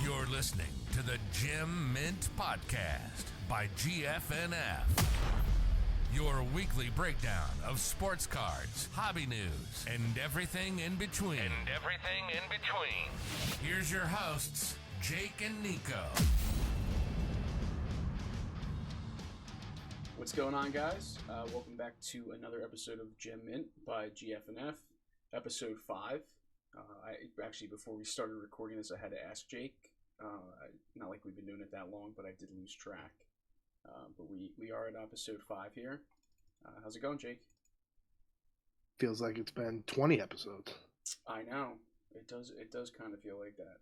You're listening to the Gem Mint Podcast by GFNF. Your weekly breakdown of sports cards, hobby news, and everything in between. Here's your hosts, Jake and Nico. What's going on, guys? Welcome back to another episode of Gem Mint by GFNF, episode 5. Before we started recording this, I had to ask Jake. Not like we've been doing it that long, but I did lose track. But we are at episode 5 here. How's it going, Jake? Feels like it's been 20 episodes. I know. It does kind of feel like that.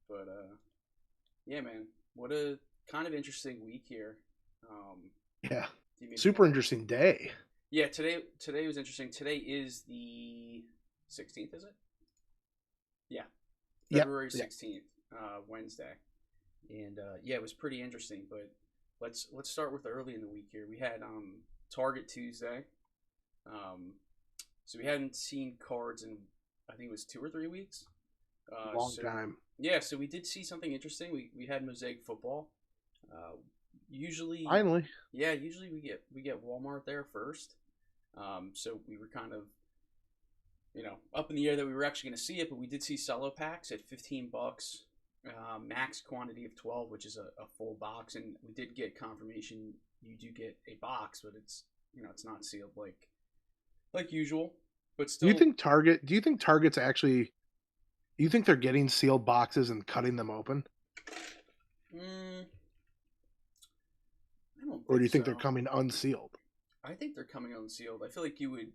But, yeah, man. What a kind of interesting week here. Yeah. Super interesting day. Yeah, today was interesting. Today is the 16th, is it? Yeah. February 16th, Wednesday. And it was pretty interesting, but let's start with early in the week here. We had Target Tuesday. So we hadn't seen cards in, I think it was 2 or 3 weeks. Long time. Yeah, so we did see something interesting. We had Mosaic Football. Usually we get Walmart there first. So we were kind of, up in the air that we were actually going to see it, but we did see cello packs at $15, max quantity of 12, which is a full box, and we did get confirmation you do get a box, but it's it's not sealed like usual, but still. Do you think Target's actually? Do you think they're getting sealed boxes and cutting them open? I don't. Or do you think they're coming unsealed? I think they're coming unsealed. I feel like you would.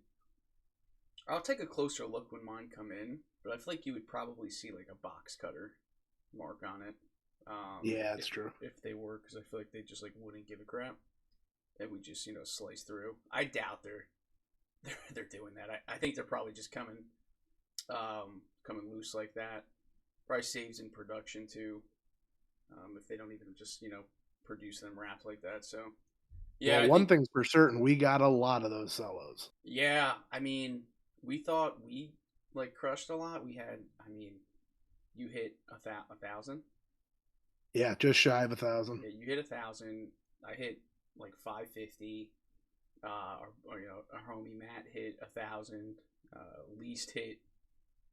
I'll take a closer look when mine come in, but I feel like you would probably see like a box cutter mark on it. Yeah, that's true. If they were, because I feel like they just wouldn't give a crap. They would just slice through. I doubt they're doing that. I think they're probably just coming loose like that. Probably saves in production too. If they don't even just produce them wrapped like that. So yeah. Well, one thing's for certain, we got a lot of those cellos. Yeah, I mean, we thought we crushed a lot. We had, you hit 1,000. Yeah, just shy of 1,000. Yeah, you hit 1,000. I hit 550. Our homie Matt hit 1,000. Least hit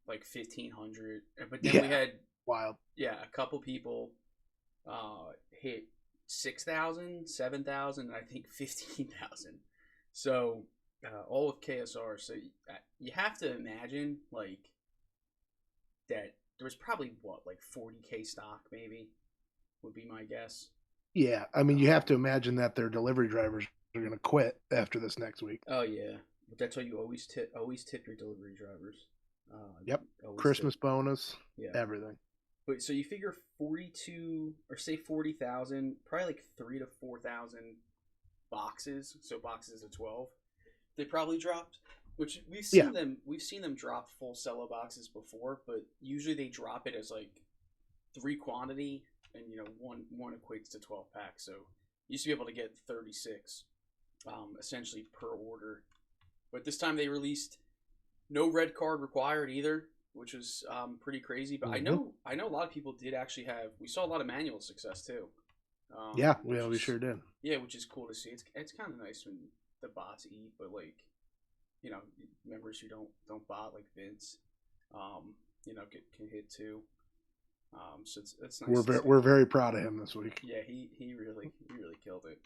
1,500. But then we had wild. Yeah, a couple people hit 6,000, 7,000, and I think 15,000. So all with KSR. So you have to imagine that there was probably 40K stock maybe would be my guess. Yeah, you have to imagine that their delivery drivers are going to quit after this next week. Oh yeah, but that's why you always tip your delivery drivers. Yep, Christmas bonus, everything. But so you figure 42 or say 40,000, probably 3,000 to 4,000 boxes. So boxes of 12, they probably dropped. Which we've seen them drop full cello boxes before, but usually they drop it as 3 quantity, and one equates to 12 packs. So you used to be able to get 36, essentially per order. But this time they released no red card required either, which was pretty crazy. But I know a lot of people did actually have. We saw a lot of manual success too. We sure did. Yeah, which is cool to see. It's kind of nice when the bots eat, but members who don't bot like Vince, can hit too. So it's nice. We're very proud of him this week. Yeah, he really killed it.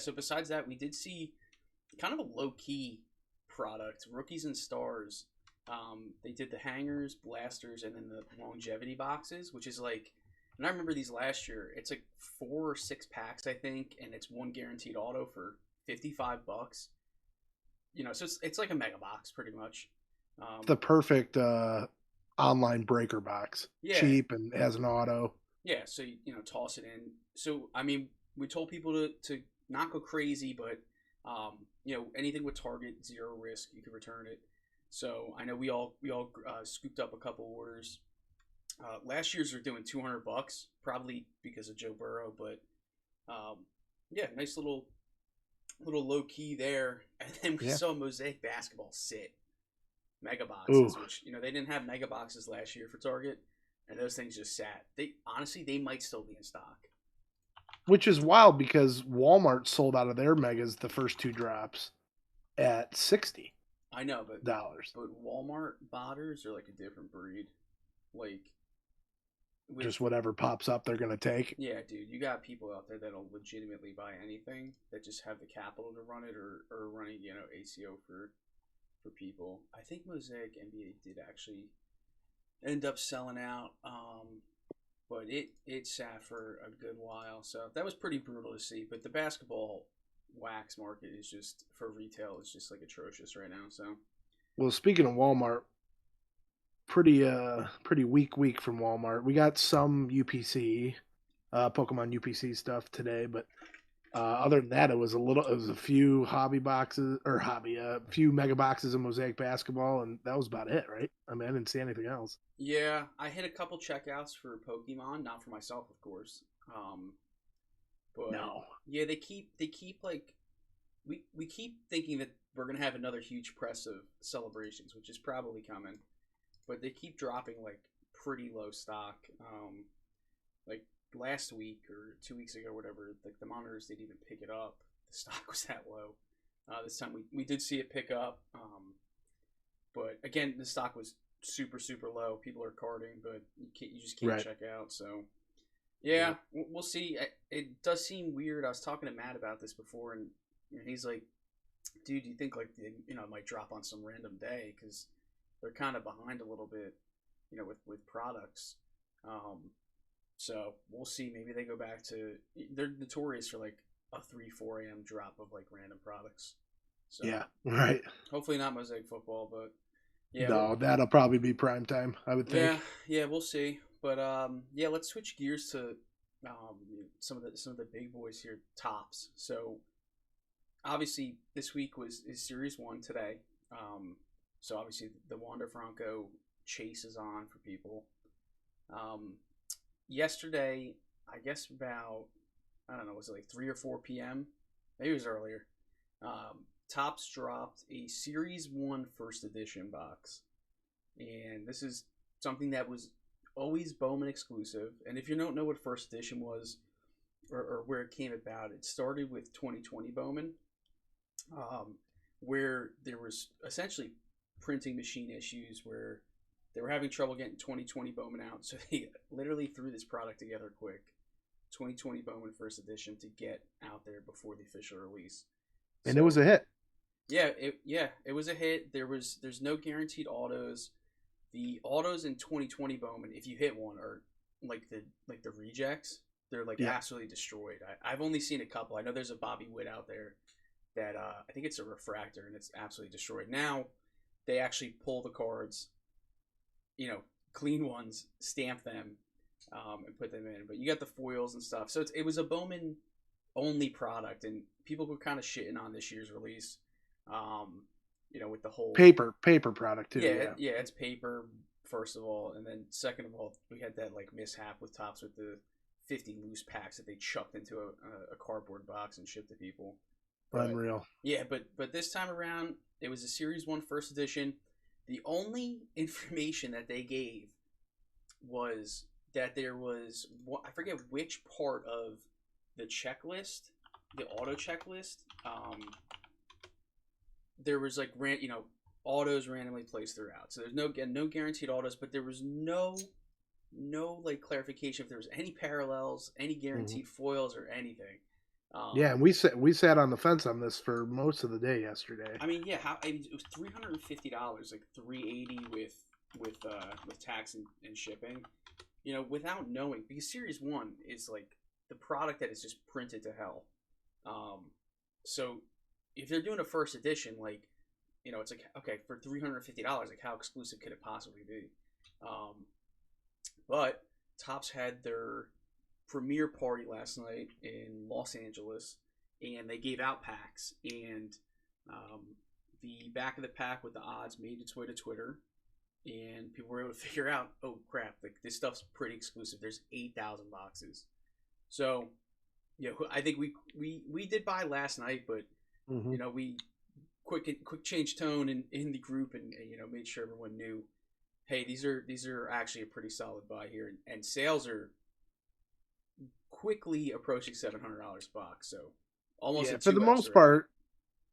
So besides that, we did see kind of a low key product, rookies and stars. They did the hangers, blasters, and then the longevity boxes, which is and I remember these last year. It's 4 or 6 packs, I think, and it's 1 guaranteed auto for $55. So it's like a mega box pretty much. The perfect online breaker box. Yeah. Cheap and has an auto. Yeah, so toss it in. So we told people to not go crazy, but anything with Target, 0 risk, you can return it. So I know we all scooped up a couple orders. Last year's are doing $200, probably because of Joe Burrow, but nice little low key there. And then we saw Mosaic Basketball sit mega boxes, which they didn't have mega boxes last year for Target, and those things just sat. They might still be in stock. Which is wild because Walmart sold out of their megas the first 2 drops at $60. I know, but Walmart botters are like a different breed. Like, just whatever pops up, they're gonna take. Yeah, dude, you got people out there that'll legitimately buy anything that just have the capital to run it, or running, ACO for people. I think Mosaic NBA did actually end up selling out, but it sat for a good while, so that was pretty brutal to see. But the basketball wax market is just, for retail, is just like atrocious right now. So, well, speaking of Walmart, pretty weak from Walmart. We got some UPC, Pokemon UPC stuff today, but other than that, it was a few a few mega boxes of Mosaic basketball, and that was about it, right? I mean, I didn't see anything else. Yeah, I hit a couple checkouts for Pokemon, not for myself, of course. But no. Yeah, they keep like, we keep thinking that we're gonna have another huge press of celebrations, which is probably coming, but they keep dropping like pretty low stock. Like last week or 2 weeks ago, or whatever, like the monitors didn't even pick it up. The stock was that low. This time we did see it pick up, but again, the stock was super low. People are carding, but you just can't check out. So yeah, we'll see. It does seem weird. I was talking to Matt about this before, and he's like, dude, do you think like it might drop on some random day because they're kind of behind a little bit, with products. So we'll see. Maybe they go back to, they're notorious for like a 3-4 a.m. drop of like random products. So yeah, right. Hopefully not Mosaic Football, but yeah. No, that'll probably be prime time, I would think. Yeah, we'll see. But yeah, let's switch gears to some of the big boys here, Topps. So obviously this week is Series 1 today. So obviously the Wander Franco chase is on for people. Yesterday, I guess about, I don't know, was it like 3 or 4 p.m.? Maybe it was earlier. Topps dropped a Series 1 first edition box. And this is something that was always Bowman exclusive. And if you don't know what first edition was, or where it came about, it started with 2020 Bowman, where there was essentially printing machine issues where they were having trouble getting 2020 Bowman out, so they literally threw this product together quick, 2020 Bowman first edition, to get out there before the official release. And it was a hit. Yeah, it was a hit. There's no guaranteed autos. The autos in 2020 Bowman, if you hit one, are like the rejects. They're like absolutely destroyed. I've only seen a couple. I know there's a Bobby Witt out there that I think it's a refractor, and it's absolutely destroyed. Now they actually pull the cards, clean ones, stamp them, and put them in. But you got the foils and stuff. So it was a Bowman only product, and people were kind of shitting on this year's release. With the whole paper product too. Yeah, it's paper first of all, and then second of all, we had that like mishap with Topps with the 50 loose packs that they chucked into a cardboard box and shipped to people. Unreal. Yeah, but this time around, it was a Series 1 first edition. The only information that they gave was that there was, I forget which part of the checklist, the auto checklist, there was like autos randomly placed throughout. So there's no guaranteed autos, but there was no like clarification if there was any parallels, any guaranteed foils, or anything. Yeah, and we sat on the fence on this for most of the day yesterday. I mean, yeah, it was $350, like $380 with tax and shipping. Without knowing, because Series 1 is like the product that is just printed to hell. So if they're doing a first edition, like, it's like, okay, for $350, like how exclusive could it possibly be? But Topps had their premiere party last night in Los Angeles, and they gave out packs, and the back of the pack with the odds made its way to Twitter, and people were able to figure out, oh crap, like this stuff's pretty exclusive. There's 8,000 boxes. So, I think we did buy last night, but we quick change tone in the group, and made sure everyone knew, hey, these are actually a pretty solid buy here, and sales are quickly approaching $700 a box. So almost Yeah, a for the 2x most already. part,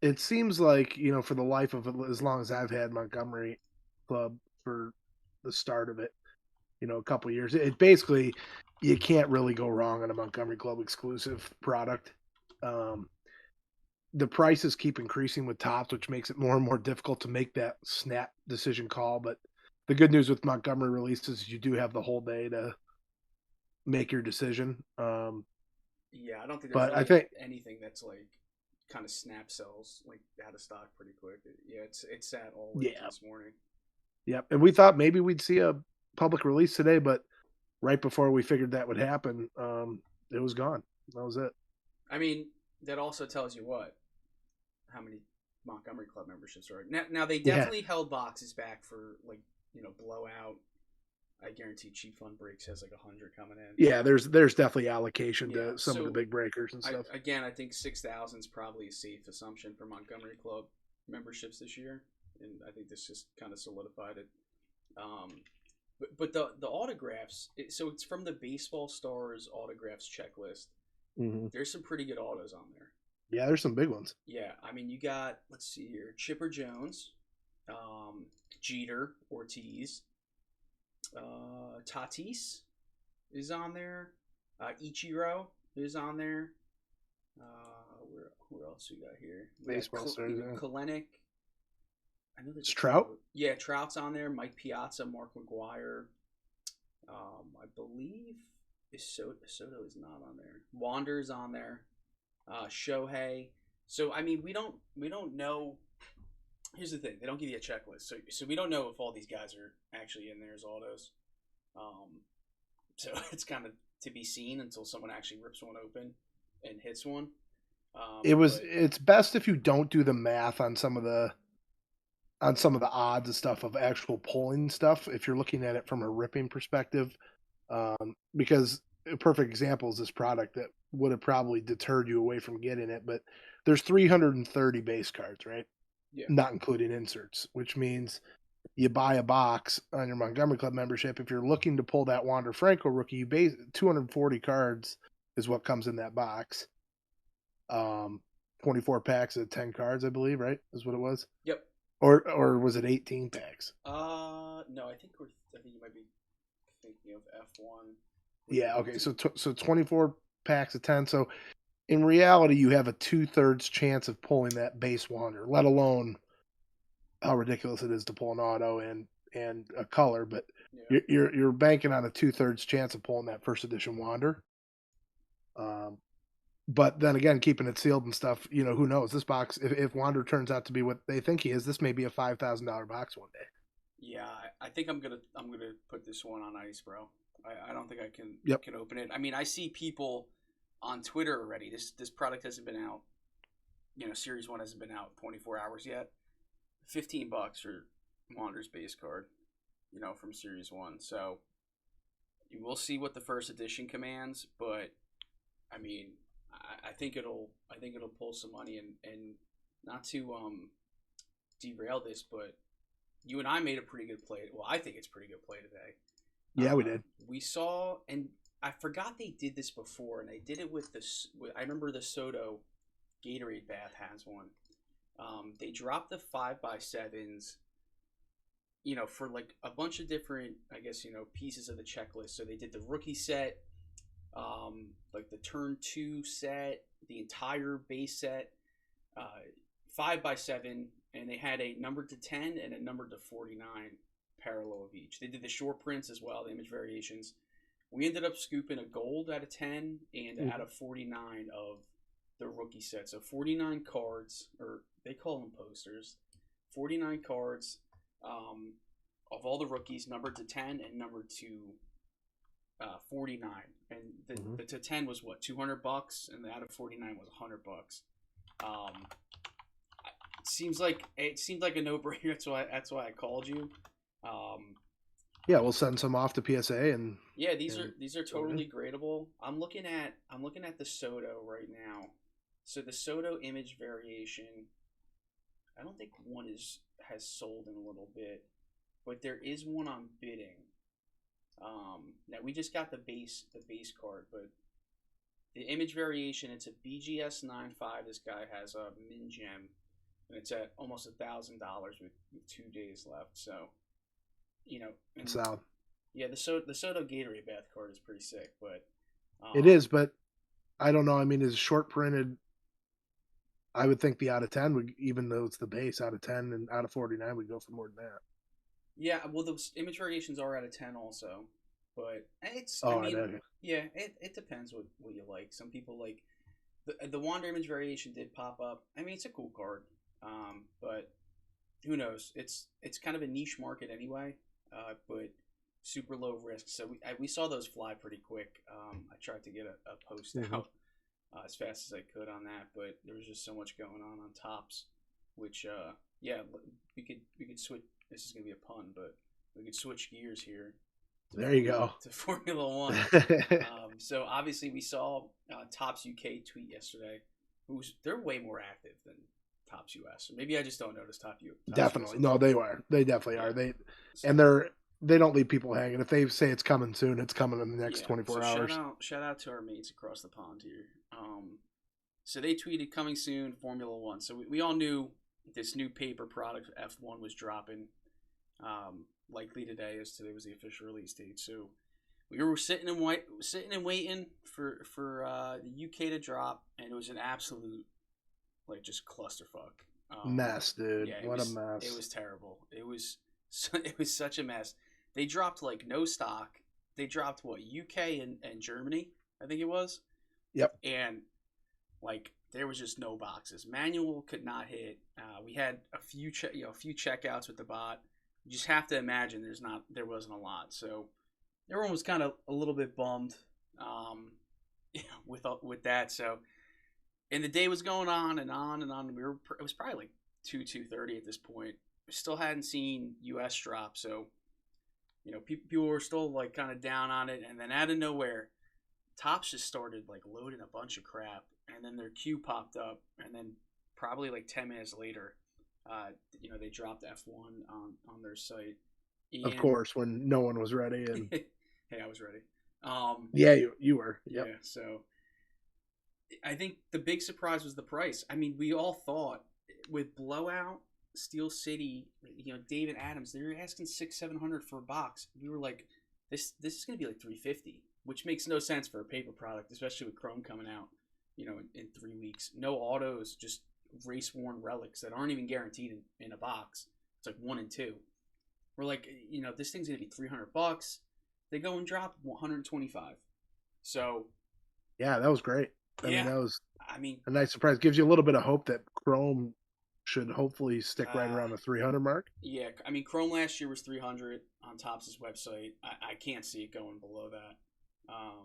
it seems like, for the life of it, as long as I've had Montgomery Club for the start of it, a couple years, it basically, you can't really go wrong on a Montgomery Club exclusive product. The prices keep increasing with Topps, which makes it more and more difficult to make that snap decision call. But the good news with Montgomery releases is you do have the whole day to make your decision. Yeah, I don't think there's But I really think, anything that's like kind of snap sells like out of stock pretty quick. Yeah, it's sat all the way to yeah, this morning. and we thought maybe we'd see a public release today, but right before we figured that would happen, it was gone. That was it. I mean, that also tells you how many Montgomery Club memberships are. Now they Yeah. definitely held boxes back for like blowout. I guarantee Cheap Fun Breaks has like 100 coming in. Yeah, there's definitely allocation Yeah, to some of the so big breakers and stuff. I think 6,000 is probably a safe assumption for Montgomery Club memberships this year, and I think this just kind of solidified it. But the autographs, so it's from the Baseball Stars autographs checklist. Mm-hmm. There's some pretty good autos on there. Yeah, there's some big ones. Yeah, I mean, you got, let's see here, Chipper Jones, Jeter, Ortiz, Tatis is on there, Ichiro is on there. Who else we got here? Baseball Stars, yeah. Kalenic. I know there's Trout? Yeah, Trout's on there. Mike Piazza, Mark McGwire. I believe Soto is not on there. Wander's on there. Shohei. So I mean, we don't know. Here's the thing: they don't give you a checklist, so we don't know if all these guys are actually in there as autos. So it's kind of to be seen until someone actually rips one open and hits one. It's best if you don't do the math on some of the odds and stuff of actual pulling stuff if you're looking at it from a ripping perspective, because a perfect example is this product that would have probably deterred you away from getting it, but there's 330 base cards, right? Yeah. Not including inserts, which means you buy a box on your Montgomery Club membership. If you're looking to pull that Wander Franco rookie, you base 240 cards is what comes in that box. 24 packs of 10 cards, I believe, right? Is what it was. Yep. Or was it 18 packs? No, I think you might be thinking of F1. Yeah, okay. So 24 packs of 10. So in reality, you have a 2/3 chance of pulling that base Wander, let alone how ridiculous it is to pull an auto and a color, but Yeah. you're banking on a 2/3 chance of pulling that first edition Wander. But then again, keeping it sealed and stuff, who knows? This box, if Wander turns out to be what they think he is, this may be a $5,000 box one day. Yeah, I think I'm gonna put this one on ice, bro. I don't think I can Yep. can open it. I mean, I see people on Twitter already. This product hasn't been out. Series 1 hasn't been out 24 hours yet. $15 for Wander's base card, from Series 1. So you will see what the first edition commands, but I mean, I think it'll pull some money, and not to derail this, but you and I made a pretty good play. Well, I think it's a pretty good play today. Yeah, we did. We saw, and I forgot they did this before, and they did it with this. I remember the Soto Gatorade bath has one. They dropped the 5x7s, for like a bunch of different, I guess, pieces of the checklist. So they did the rookie set, like the turn 2 set, the entire base set, 5x7, and they had a number to 10 and a number to 49 parallel of each. They did the short prints as well, the image variations. We ended up scooping a gold out of 10 and out of 49 of the rookie set. So 49 cards, or they call them posters, 49 cards of all the rookies, numbered to 10 and numbered to 49. And the to 10 was what, $200, and the out of 49 was $100. It seemed like a no-brainer. That's why I called you. Yeah, we'll send some off to PSA and yeah, these are totally gradable. I'm looking at the Soto right now. So the Soto image variation, I don't think one has sold in a little bit, but there is one on bidding. Now we just got the base card, but the image variation, it's a BGS 9.5. This guy has a min gem, and it's at almost $1,000 with 2 days left. So, and, Solid. Yeah, the Soto Gatorade Bath card is pretty sick, but it is. But I don't know. I mean, is short printed? I would think the out of 10 would, even though it's the base, out of 10 and out of 49 would go for more than that. Yeah, well, the image variations are out of 10 also, but it's. Oh, I mean, know. yeah, it depends what you like. Some people like the Wander image variation did pop up. I mean, it's a cool card, but who knows? It's kind of a niche market anyway, but super low risk. So we saw those fly pretty quick. I tried to get a post out as fast as I could on that, but there was just so much going on Topps, which yeah, we could switch. This is gonna be a pun, but we could switch gears here. There you go. To Formula One. So obviously we saw Topps UK tweet yesterday. They're way more active than Topps US. Or maybe I just don't notice Topps Definitely. US. No, they are. They definitely are. They don't leave people hanging. If they say it's coming soon, it's coming in the next 24 hours. Shout out to our mates across the pond here. So they tweeted coming soon, Formula One. So we all knew this new paper product F1 was dropping. Likely today, as today was the official release date. So we were sitting and waiting for the UK to drop, and it was an absolute just clusterfuck. Mess, dude. Yeah, what a mess. It was terrible. It was such a mess. They dropped no stock. They dropped UK and Germany, I think it was. Yep. And there was just no boxes. Manual could not hit. We had a few checkouts with the bot. You just have to imagine there wasn't a lot. So everyone was kind of a little bit bummed with that. So and the day was going on and on and on. It was probably 2:30 at this point. We still hadn't seen US drop, so people were still kind of down on it. And then out of nowhere, Topps just started loading a bunch of crap, and then their queue popped up, and then probably 10 minutes later, they dropped F1 on their site. And, of course, when no one was ready. And hey, I was ready. Yeah, you were. Yep. Yeah, so I think the big surprise was the price. I mean, we all thought with Blowout, Steel City, David Adams, they were asking $600-700 for a box. We were like, this is going to be $350, which makes no sense for a paper product, especially with Chrome coming out, in 3 weeks. No autos, just race-worn relics that aren't even guaranteed in a box. It's 1 and 2. We're like, this thing's going to be $300. They go and drop $125. So yeah, that was great. I mean, that was a nice surprise. Gives you a little bit of hope that Chrome should hopefully stick right around the 300 mark. Yeah, I mean, Chrome last year was 300 on Topps' website. I can't see it going below that.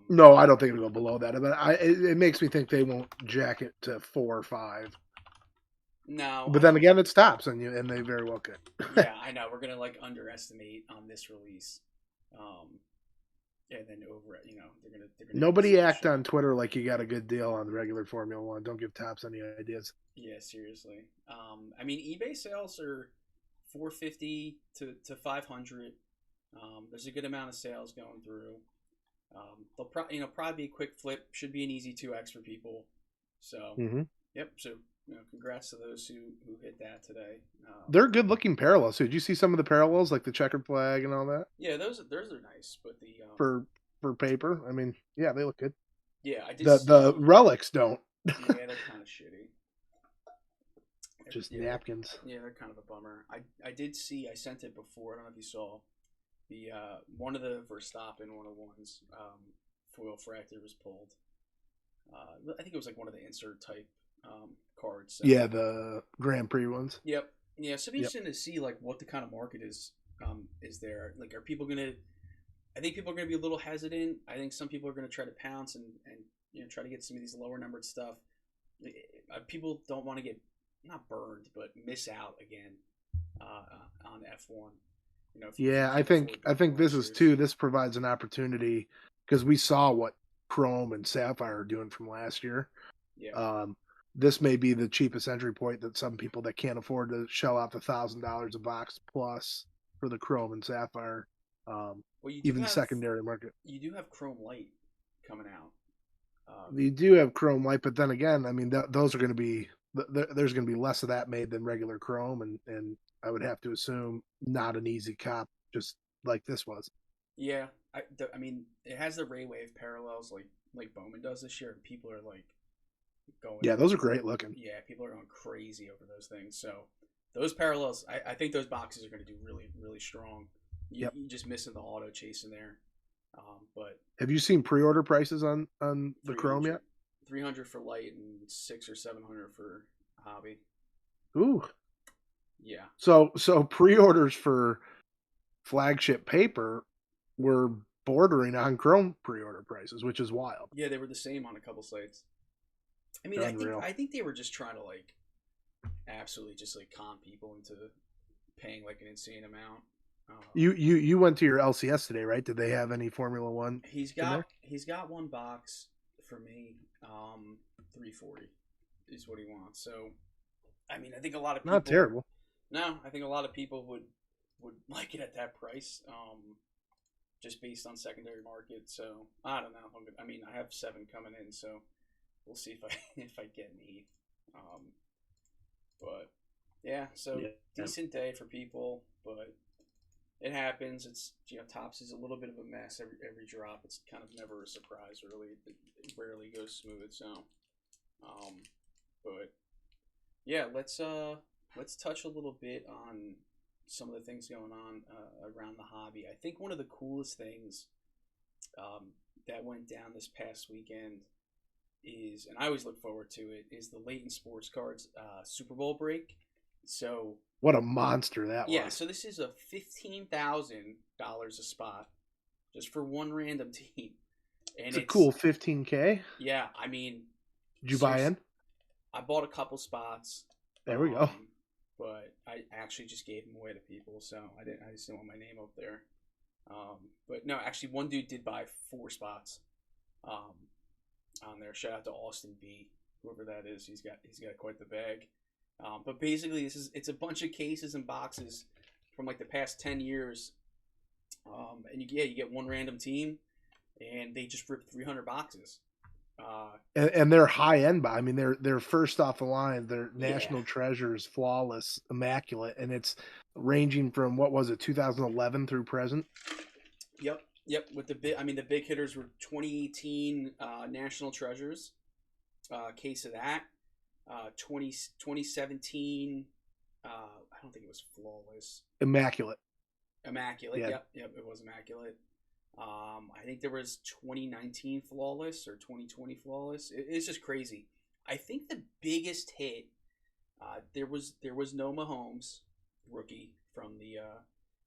No, I don't think it'll go below that. But it makes me think they won't jack it to 4 or 5. No, but then again, it's Topps, and they very well could. Yeah, I know. We're gonna underestimate on this release. And then over it, they're gonna. Nobody act on Twitter like you got a good deal on the regular Formula One. Don't give Topps any ideas. Yeah, seriously. I mean, eBay sales are $450 to $500. There's a good amount of sales going through. They'll probably be a quick flip. Should be an easy 2x for people. So yep. So congrats to those who hit that today. They're good looking parallels. So did you see some of the parallels, like the checkered flag and all that? Yeah, those are nice. But the for paper, I mean, yeah, they look good. Yeah, I did. The relics don't. Yeah, they're kind of shitty. Just napkins. Yeah, they're kind of a bummer. I did see. I sent it before. I don't know if you saw the one of the Verstappen 101s. Foil fractor was pulled. I think it was one of the insert type cards. So. Yeah, the Grand Prix ones. Yep. Yeah, so it'd be interesting to see what the kind of market is there. Are people gonna? I think people are gonna be a little hesitant. I think some people are gonna try to pounce and try to get some of these lower numbered stuff. People don't want to get not burned, but miss out again on F1. I think this is too. This provides an opportunity because we saw what Chrome and Sapphire are doing from last year. Yeah. This may be the cheapest entry point that some people that can't afford to shell out the $1,000 a box plus for the Chrome and Sapphire, Well, you do even have secondary market. you do have Chrome Light coming out. You do have Chrome Light, but then again, I mean, those are going to be there's going to be less of that made than regular Chrome, and I would have to assume not an easy cop, just like this was. Yeah, I mean, it has the Ray Wave parallels like Bowman does this year, and people are like going. Yeah, those are great looking. Yeah, people are going crazy over those things. So those parallels, I think those boxes are going to do really, really strong. You just missing the auto chase in there. But have you seen pre-order prices on the Chrome yet? 300 for light and 600 or 700 for hobby. Ooh. Yeah. So pre-orders for flagship paper were bordering on Chrome pre-order prices, which is wild. Yeah, they were the same on a couple sites. I mean, I think they were just trying to like absolutely just like con people into paying like an insane amount. You went to your LCS today, right? Did they have any Formula One? He's got one box for me. 340 is what he wants. So, I mean, I think a lot of people. Not terrible. No, I think a lot of people would like it at that price. Just based on secondary market. So I don't know. I mean, I have 7 coming in, so we'll see if I get any. But yeah, so decent day for people, but it happens. It's Topps is a little bit of a mess every drop. It's kind of never a surprise, really. It rarely goes smooth. So, but yeah, let's touch a little bit on some of the things going on around the hobby. I think one of the coolest things that went down this past weekend is, and I always look forward to it, is the Leighton Sports Cards Super Bowl break. So what a monster that was. Yeah, so this is a $15,000 a spot just for one random team. And it's a cool $15K. Yeah, I mean, did you buy in? I bought a couple spots. There we go. But I actually just gave them away to people, so I just didn't want my name up there. But no, actually, one dude did buy 4 spots on there. Shout out to Austin B, whoever that is. He's got quite the bag. But basically, it's a bunch of cases and boxes from like the past 10 years. And you get one random team, and they just ripped 300 boxes. And they're high end, I mean, they're first off the line. They're national treasures, flawless, immaculate, and it's ranging from what was it, 2011 through present. Yep. With the big hitters were 2018 national treasures, case of that. 2017. I don't think it was flawless. Immaculate. Yeah. Yep. It was immaculate. I think there was 2019 flawless or 2020 flawless. It's just crazy. I think the biggest hit, there was no Mahomes rookie from the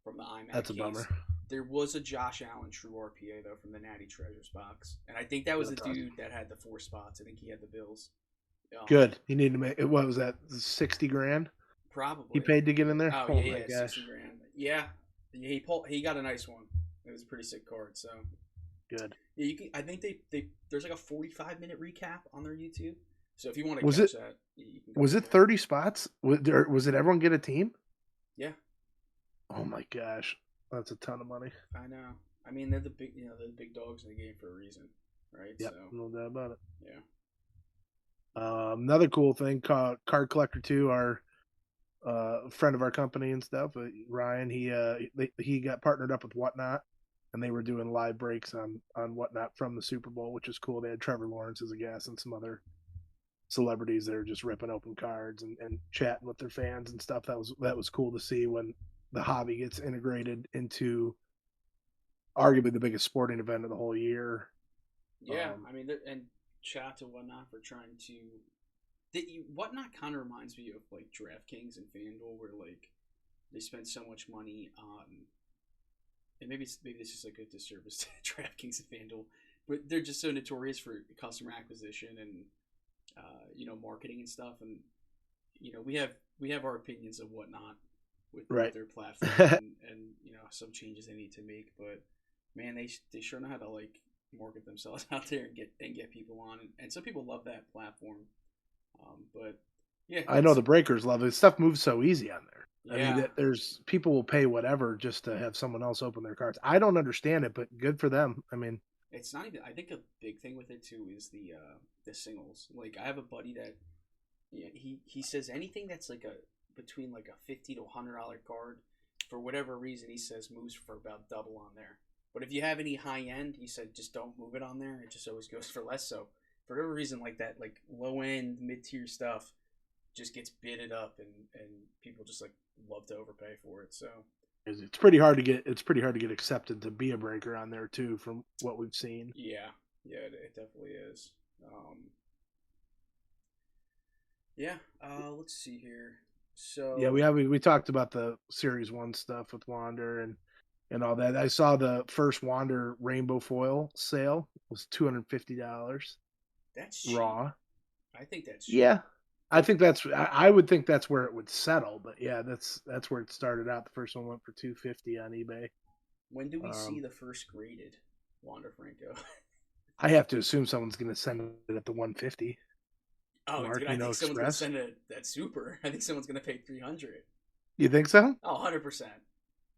IMAC. That's a case. bummer. There was a Josh Allen true RPA though from the Natty Treasures box, and I think that was the dude that had the 4 spots. I think he had the Bills. Good. He needed to make. What was that? $60,000. Probably. He paid to get in there. Oh yeah, $60,000. Yeah, he got a nice one. It was a pretty sick card. So good. Yeah, you can. I think they there's like a 45-minute recap on their YouTube. So if you want to catch that, you can was it 30 spots? Was it everyone get a team? Yeah. Oh my gosh, that's a ton of money. I know. I mean, they're the big dogs in the game for a reason, right? Yeah, so, no doubt about it. Yeah. Another cool thing, Card Collector 2, our friend of our company and stuff, Ryan. He got partnered up with Whatnot, and they were doing live breaks on Whatnot from the Super Bowl, which is cool. They had Trevor Lawrence as a guest and some other celebrities that are just ripping open cards and chatting with their fans and stuff. That was cool to see when the hobby gets integrated into arguably the biggest sporting event of the whole year. Yeah, I mean, and shout out to Whatnot for trying to. Whatnot kind of reminds me of like DraftKings and FanDuel, where like they spend so much money on, and maybe this is like a disservice to DraftKings and FanDuel, but they're just so notorious for customer acquisition and marketing and stuff, and we have our opinions of Whatnot with their platform and some changes they need to make, but man, they sure know how to like market themselves out there and get people on, and some people love that platform. But Yeah, I know the breakers love it. Stuff moves so easy on there. I yeah. mean, there's people will pay whatever just to have someone else open their cards. I don't understand it, but good for them. I mean, It's not even. I think a big thing with it too is the singles. Like I have a buddy that, yeah, he says anything that's like a between like a $50 to $100 card, for whatever reason he says moves for about double on there. But if you have any high end, he said just don't move it on there. It just always goes for less. So for whatever reason like that, like low end mid tier stuff just gets bidded up, and people just like love to overpay for it. So it's pretty hard to get. It's pretty hard to get accepted to be a breaker on there too, from what we've seen. yeah, yeah, it definitely is. Yeah, let's see here. So Yeah, we talked about the Series 1 stuff with Wander and all that. I saw the first Wander rainbow foil sale was $250 that's cheap. raw. I think that's cheap. Yeah. I would think that's where it would settle, but yeah, that's where it started out. The first one went for $250 on eBay. When do we see the first graded Wander Franco? I have to assume someone's going to send it at the 150. Oh, dude, I think Martino someone's going to Express. send it that super. I think someone's going to pay 300. You think so? Oh, 100%.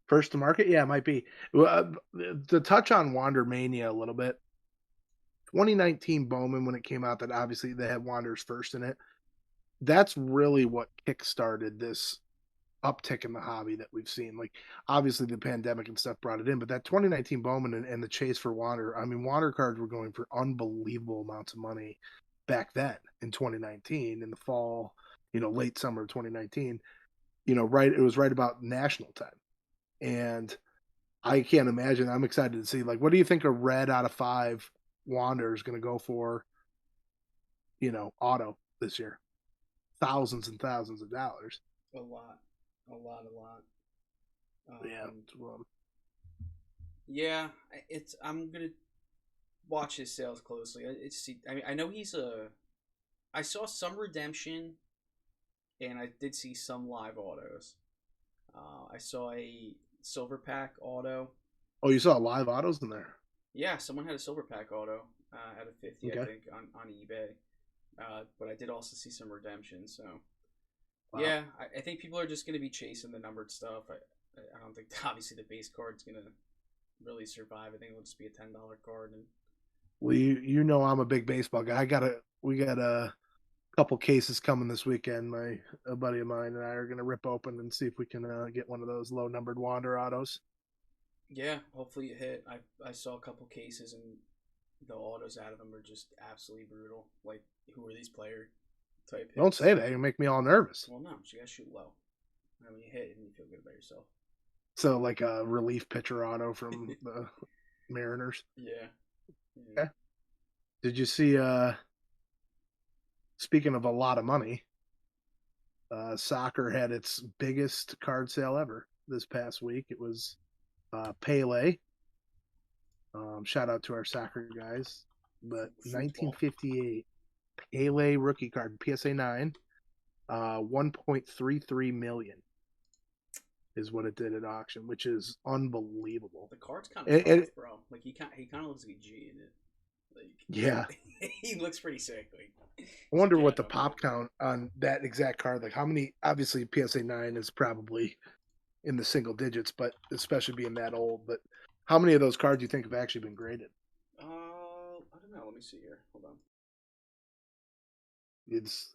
First to market? Yeah, it might be. Well, to touch on Wander Mania a little bit, 2019 Bowman, when it came out, that obviously they had Wander's first in it. That's really what kickstarted this uptick in the hobby that we've seen. Like, obviously the pandemic and stuff brought it in, but that 2019 Bowman and the chase for Wander, I mean, Wander cards were going for unbelievable amounts of money back then in 2019, in the fall, late summer of 2019. It was right about national time. And I can't imagine. I'm excited to see, like, what do you think a red out of 5 Wander is going to go for, auto this year? Thousands and thousands of dollars. A lot. Yeah. Yeah, I'm going to watch his sales closely. I mean, I know I saw some redemption, and I did see some live autos. I saw a silver pack auto. Oh, you saw live autos in there? Yeah, someone had a silver pack auto out of 50, okay. I think, on eBay. But I did also see some redemption. So, wow. Yeah, I think people are just going to be chasing the numbered stuff. I don't think, obviously, the base card's going to really survive. I think it'll just be a $10 card. And well, I'm a big baseball guy. We got a couple cases coming this weekend. A buddy of mine and I are going to rip open and see if we can get one of those low numbered Wander autos. Yeah, hopefully it hit. I saw a couple cases, and the autos out of them are just absolutely brutal. Like, who are these player type hits? Don't say that. You make me all nervous. Well, no, you gotta shoot low. And when you hit, and you feel good about yourself. So, like a relief pitcher auto from the Mariners. Yeah. Okay. Did you see? Speaking of a lot of money, soccer had its biggest card sale ever this past week. It was Pele. Shout out to our soccer guys. But 1958 Pele rookie card, PSA 9, 1.33 million is what it did at auction, which is unbelievable. The card's kind of tough, bro. Like he kind of looks like a G in it. Like, yeah, he looks pretty sick. Like, I wonder what the pop count on that exact card. Like, how many? Obviously, PSA 9 is probably in the single digits, but especially being that old. But how many of those cards do you think have actually been graded? I don't know. Let me see here. Hold on.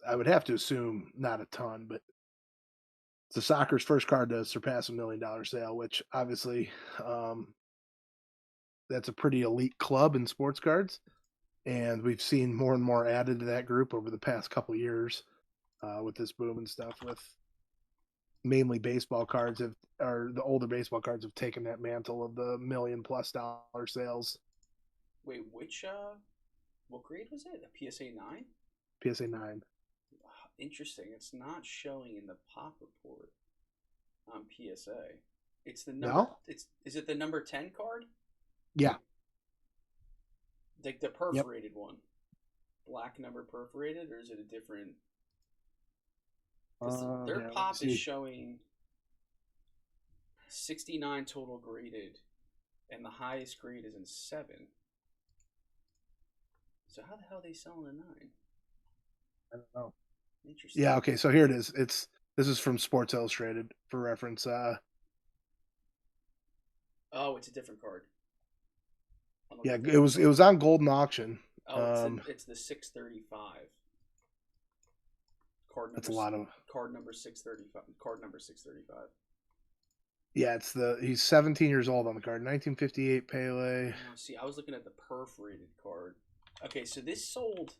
I would have to assume not a ton, but it's the soccer's first card to surpass $1 million sale, which obviously that's a pretty elite club in sports cards. And we've seen more and more added to that group over the past couple of years with this boom and stuff. With mainly baseball cards the older baseball cards have taken that mantle of the $1 million+ sales. Wait, what grade was it? A PSA 9? PSA 9. Interesting. It's not showing in the pop report on PSA. It's the number. No? Is it the number 10 card? Yeah. Like the perforated one, black number perforated, or is it a different? Their pop is showing 69 total graded, and the highest grade is in 7. So how the hell are they selling a 9? I don't know. Interesting. Yeah, okay, so here it is. This is from Sports Illustrated for reference. Oh, it's a different card. Yeah, it was on Golden Auction. Oh, it's the 635. That's a lot of. Card number 635. Card number 635. Yeah, he's 17 years old on the card. 1958 Pele. Oh, see, I was looking at the perforated card. Okay, so this sold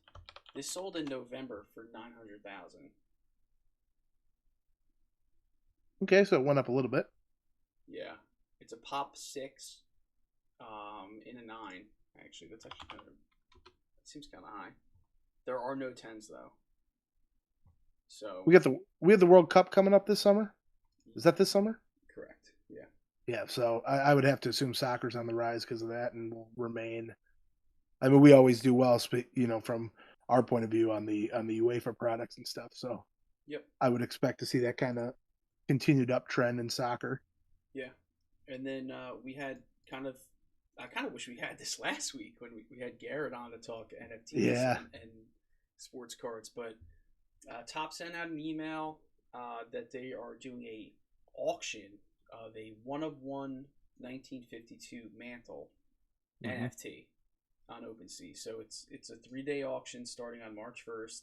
in November for 900,000. Okay, so it went up a little bit. Yeah, it's a pop 6, in a 9. Actually, that seems kind of high. There are no 10s though. So we have the World Cup coming up this summer. Is that this summer? Correct. Yeah. Yeah. So I would have to assume soccer's on the rise because of that, and will remain. I mean, we always do well, from our point of view on the UEFA products and stuff. So yep. I would expect to see that kind of continued uptrend in soccer. Yeah, and then we had I kind of wish we had this last week when we had Garrett on to talk NFTs and sports cards. But Top sent out an email that they are doing a auction of a 1-of-1 1952 mantle NFT on OpenSea. So it's a 3-day auction starting on March 1st.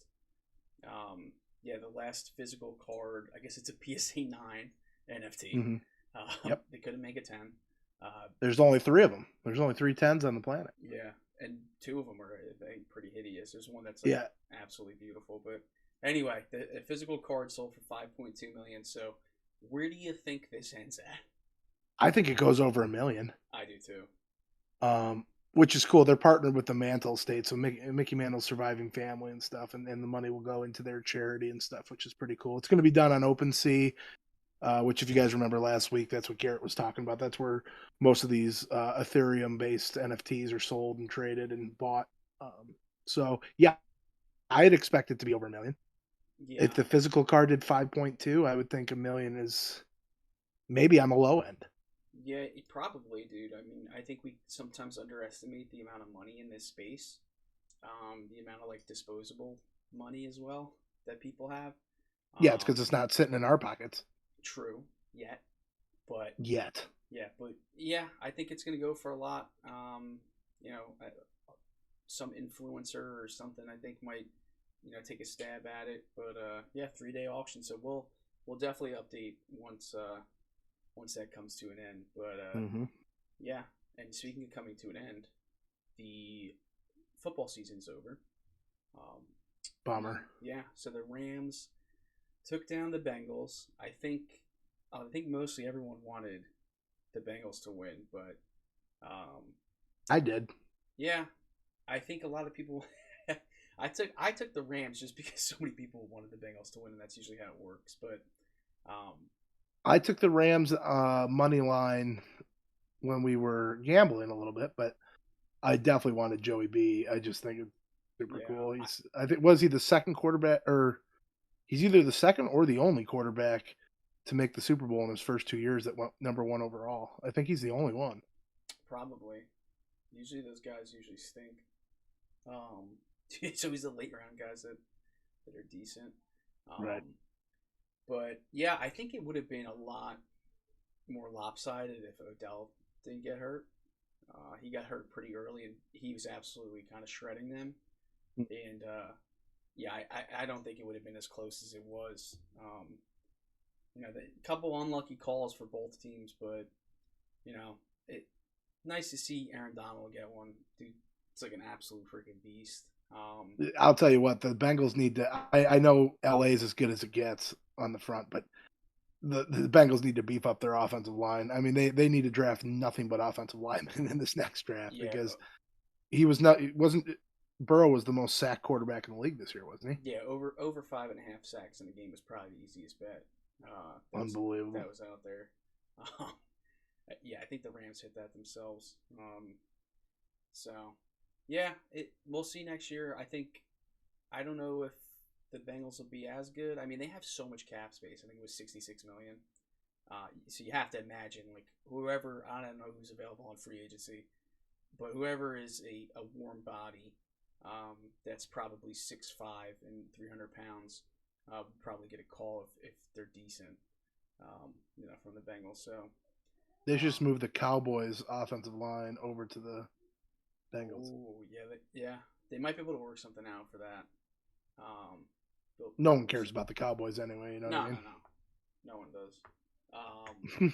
The last physical card, I guess it's a PSA 9 NFT. Mm-hmm. Yep. They couldn't make a 10. There's only 3 of them. There's only 3 10s on the planet. Yeah, and 2 of them are, I think, pretty hideous. There's one that's absolutely beautiful. But anyway, the physical card sold for $5.2 million. So where do you think this ends at? I think it goes over $1 million. I do too. Which is cool. They're partnered with the Mantle estate, so Mickey Mantle's surviving family and stuff, and the money will go into their charity and stuff, which is pretty cool. It's going to be done on OpenSea, which if you guys remember last week, that's what Garrett was talking about. That's where most of these Ethereum-based NFTs are sold and traded and bought. So, yeah, I'd expect it to be over $1 million. Yeah. If the physical card did 5.2, I would think $1 million is maybe on the low end. Yeah, probably, dude. I mean, I think we sometimes underestimate the amount of money in this space, the amount of disposable money as well that people have. Yeah, it's because it's not sitting in our pockets. True, but I think it's going to go for a lot. Some influencer or something I think might take a stab at it. But 3-day auction, so we'll definitely update once that comes to an end. But and speaking of coming to an end, the football season's over. Bummer. Yeah, so the Rams took down the Bengals. I think mostly everyone wanted the Bengals to win, but I did. Yeah, I think a lot of people. I took the Rams just because so many people wanted the Bengals to win, and that's usually how it works. But I took the Rams money line when we were gambling a little bit, but I definitely wanted Joey B. I just think it's super cool. Was he the second quarterback, or he's either the second or the only quarterback to make the Super Bowl in his first 2 years that went number 1 overall. I think he's the only one. Probably. Usually those guys stink. So he's the late round guys that are decent. Right. But yeah, I think it would have been a lot more lopsided if Odell didn't get hurt. He got hurt pretty early, and he was absolutely kind of shredding them. And I don't think it would have been as close as it was. The couple unlucky calls for both teams, but nice to see Aaron Donald get one. Dude, it's like an absolute freaking beast. I'll tell you what, the Bengals need to. I know LA is as good as it gets on the front, but the Bengals need to beef up their offensive line. I mean, they need to draft nothing but offensive linemen in this next draft because Burrow was the most sacked quarterback in the league this year, wasn't he? Yeah, over 5.5 sacks in the game was probably the easiest bet. Unbelievable. That was out there. I think the Rams hit that themselves. We'll see next year. I don't know if the Bengals will be as good. I mean, they have so much cap space. I think it was $66 million. So you have to imagine, whoever, I don't know who's available on free agency, but whoever is a warm body, that's probably 6'5" and 300 pounds, probably get a call if they're decent, from the Bengals. So They should just move the Cowboys' offensive line over to the Bengals. Oh yeah, they might be able to work something out for that. No one cares about the Cowboys anyway. You know what I mean? No one does. And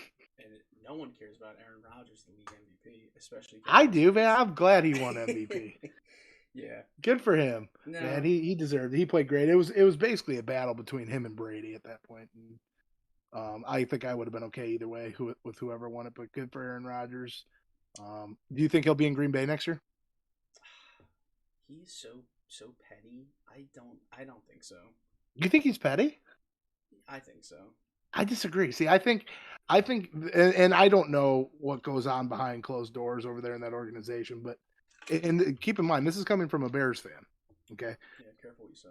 no one cares about Aaron Rodgers, the league MVP, especially. I do, man. I'm glad he won MVP. Yeah, good for him. No. Man, he deserved it. He played great. It was basically a battle between him and Brady at that point. And, I think I would have been okay either way with whoever won it, but good for Aaron Rodgers. Do you think he'll be in Green Bay next year? He's so petty. I don't think so. You think he's petty? I think so. I disagree. See, I think, and I don't know what goes on behind closed doors over there in that organization, but and keep in mind, this is coming from a Bears fan. Okay. Yeah, careful what you say.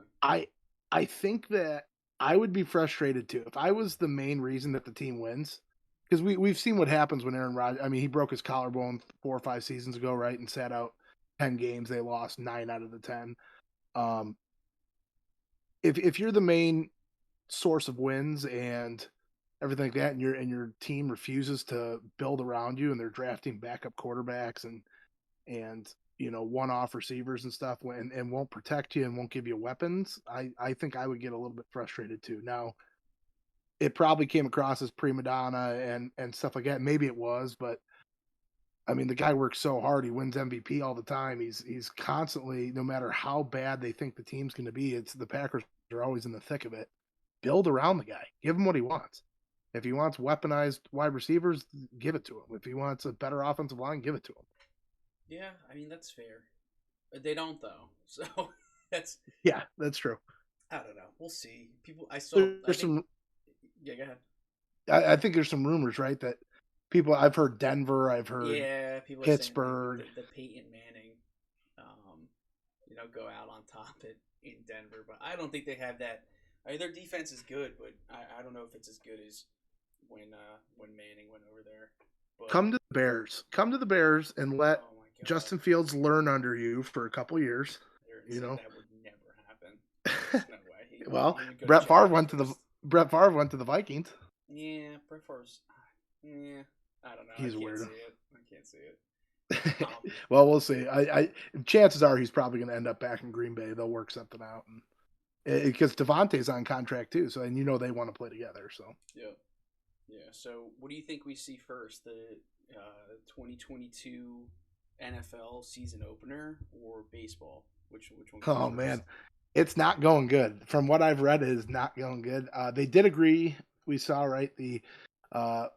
I think that I would be frustrated too if I was the main reason that the team wins, because we've seen what happens when Aaron Rodgers. I mean, he broke his collarbone 4 or 5 seasons ago, right, and sat out 10 games. They lost 9 out of the 10. If you're the main source of wins and everything like that, and your team refuses to build around you, and they're drafting backup quarterbacks and one-off receivers and stuff, and won't protect you and won't give you weapons, I think I would get a little bit frustrated too. Now, it probably came across as prima donna and stuff like that. Maybe it was, but I mean, the guy works so hard. He wins MVP all the time. He's constantly, no matter how bad they think the team's going to be, it's the Packers are always in the thick of it. Build around the guy. Give him what he wants. If he wants weaponized wide receivers, give it to him. If he wants a better offensive line, give it to him. Yeah, I mean, that's fair. They don't, though. So that's true. I don't know. We'll see. Yeah, go ahead. I think there's some rumors, right, that people, I've heard Denver, I've heard people Pittsburgh. Are saying the Peyton Manning, go out on top in Denver, but I don't think they have that. I mean, their defense is good, but I don't know if it's as good as when Manning went over there. But, come to the Bears. Come to the Bears and let Justin Fields learn under you for a couple years. That would never happen. There's no way. Well, Brett Favre went to the Vikings. Yeah, Brett Favre's. Yeah, I don't know. He's weird. I can't see it. Well, we'll see. I chances are he's probably going to end up back in Green Bay. They'll work something out, because Devontae's on contract too. So, and they want to play together. So. Yeah. So, what do you think we see first? The 2022 NFL season opener or baseball? Which one? Oh man, it's not going good. From what I've read, it is not going good. They did agree. We saw, right, the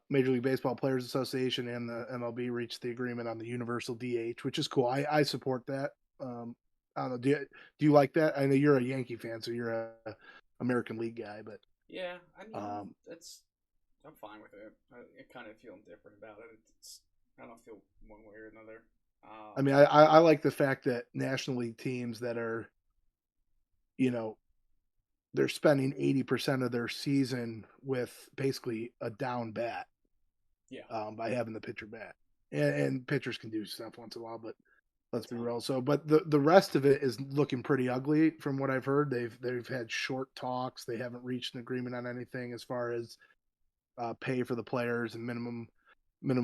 Major League Baseball Players Association and the MLB reached the agreement on the universal DH, which is cool. I support that. I don't know. Do you like that? I know you're a Yankee fan, so you're a American League guy, but yeah, I mean I'm fine with it. I kind of feel different about it. I don't feel one way or another. I mean, I like the fact that National League teams that are, they're spending 80% of their season with basically a down bat. Yeah. By having the pitcher bat, and pitchers can do stuff once in a while, but let's be real. So, but the rest of it is looking pretty ugly from what I've heard. They've had short talks. They haven't reached an agreement on anything as far as pay for the players and minimum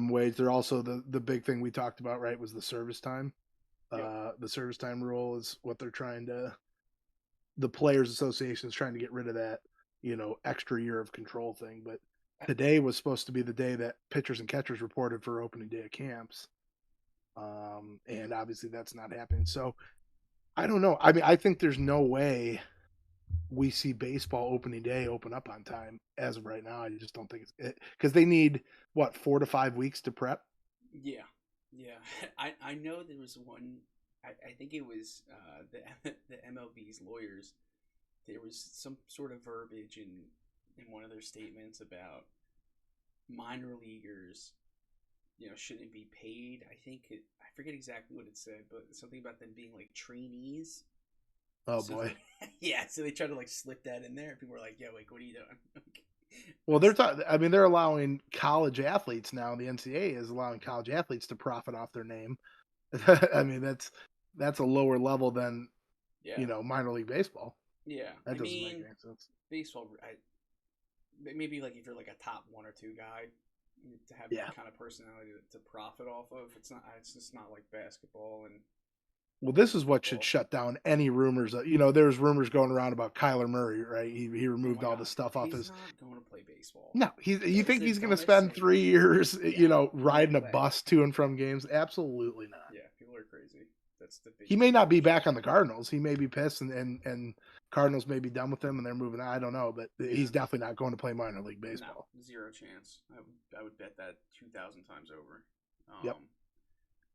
wage. They're also the big thing we talked about, right, was the service time. The service time rule is what they're trying to. The Players Association is trying to get rid of that, extra year of control thing. But today was supposed to be the day that pitchers and catchers reported for opening day of camps. And obviously that's not happening. So I don't know. I mean, I think there's no way we see baseball opening day open up on time as of right now. I just don't think it's because they need 4 to 5 weeks to prep. Yeah. I know there was one. I think it was the MLB's lawyers. There was some sort of verbiage in one of their statements about minor leaguers, shouldn't be paid. I forget exactly what it said, but something about them being like trainees. Oh boy. Yeah, so they tried to slip that in there. People were like, "Yo, what are you doing?" Well, they're allowing college athletes now. The NCAA is allowing college athletes to profit off their name. I mean, that's a lower level than minor league baseball. Yeah, That doesn't make any sense. baseball. Maybe like if you're like a top 1 or 2 guy, to have Yeah. that kind of personality to profit off of. It's not. It's just not like basketball and. Well, this is what should football. shut down any rumors. There's rumors going around about Kyler Murray, right? He removed all the stuff off He's his. not going to play baseball. No, you think he's going to dumbest spend thing. 3 years, riding no a way. bus to and from games? Absolutely not. Yeah, people are crazy. That's the big. He may not be back on the Cardinals. He may be pissed, and Cardinals may be done with him, and they're moving on. I don't know, but he's definitely not going to play minor league baseball. No, 0 chance. I would bet that 2,000 times over. Yep.